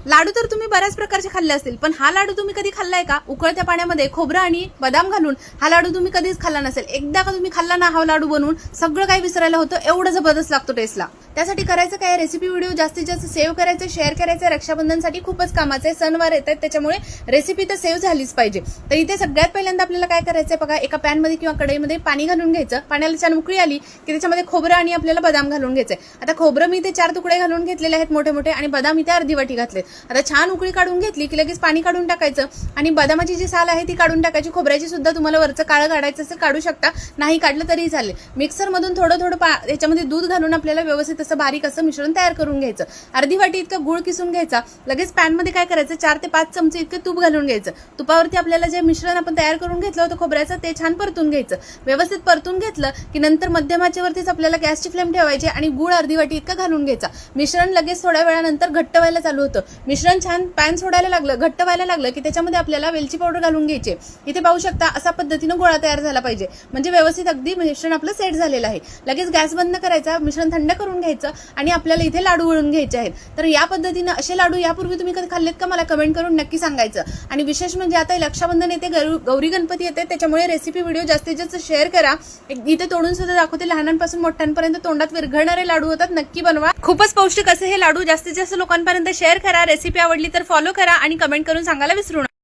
लाडू तर तुम्ही बऱ्याच प्रकारचे खाल्ले असतील, पण हा लाडू तुम्ही कधी खाल्लाय का? उकळत्या पाण्यामध्ये खोबरं आणि बदाम घालून हा लाडू तुम्ही कधीच खाल्ला नसेल. एकदा का तुम्ही खाल्ला ना हा लाडू बनवून, सगळं काही विसरायला होतं, एवढं जबरदस्त लागतो टेस्टला. त्यासाठी करायचं काय, रेसिपी व्हिडिओ जास्तीत जास्त सेव्ह करायचं, शेअर करायचं. रक्षाबंधनसाठी खूपच कामाचे सणवार येत आहेत, त्याच्यामुळे रेसिपी तर सेव्ह झालीच पाहिजे. तर इथे सगळ्यात पहिल्यांदा आपल्याला काय करायचंय बघा, एका पॅनमध्ये किंवा कढईमध्ये पाणी घालून घ्यायचं. पाण्याला छान उकळी आली की त्याच्यामध्ये खोबरं आणि आपल्याला बदाम घालून घ्यायचंय. आता खोबरं मी इथे 4 तुकडे घालून घेतलेले आहेत मोठे मोठे, आणि बदाम इथे अर्धी वाटी घातले. आता छान उकळी काढून घेतली की लगेच पाणी काढून टाकायचं आणि बदामाची जी साल आहे ती काढून टाकायची. खोबऱ्याची सुद्धा तुम्हाला वरचं काळं काढायचं असेल काढू शकता, नाही काढलं तरी चालेल. मिक्सर मधून थोडं थोडं याच्यामध्ये दूध घालून आपल्याला व्यवस्थित असं बारीक असं मिश्रण तयार करून घ्यायचं. अर्धी वाटी इतकं गुळ किसून घ्यायचा. लगेच पॅन मध्ये काय करायचं, 4 ते 5 चमचे इतकं तूप घालून घ्यायचं. तुपावरती आपल्याला जे मिश्रण आपण तयार करून घेतलं होतं खोबऱ्याचं ते छान परतून घ्यायचं. व्यवस्थित परतून घेतलं की नंतर मध्यमाच्या वरतीच आपल्याला गॅसची फ्लेम ठेवायची आणि गुळ अर्धी वाटी इतकं घालून घ्यायचा. मिश्रण लगेच थोड्या वेळानंतर घट्ट व्हायला चालू होतं. मिश्रण छान पॅन सोडायला लागलं, घट्ट व्हायला लागलं की त्याच्यामध्ये आपल्याला वेलची पावडर घालून घ्यायची. इथे पाहू शकता अशा पद्धतीनं गोळा तयार झाला पाहिजे, म्हणजे व्यवस्थित अगदी मिश्रण आपलं सेट झालेलं आहे. लगेच गॅस बंद करायचा, मिश्रण थंड करून घ्यायचं आणि आपल्याला इथे लाडू वळून घ्यायचे आहेत. तर या पद्धतीनं असे लाडू यापूर्वी तुम्ही कधी खाल्लेत का, मला कमेंट करून नक्की सांगायचं. आणि विशेष म्हणजे आता रक्षाबंधन येते, गौरी गणपती येते, त्याच्यामुळे रेसिपी व्हिडिओ जास्तीत जास्त शेअर करा. इथे तोडून सुद्धा दाखवते, लहानांपासून मोठ्यांपर्यंत तोंडात विरघळणारे लाडू होतात. नक्की बनवा, खूपच पौष्टिक असे हे लाडू. जास्तीत जास्त लोकांपर्यंत शेअर करा. रेसिपी आवडली तर फॉलो करा आणि कमेंट करून सांगायला विसरू नका.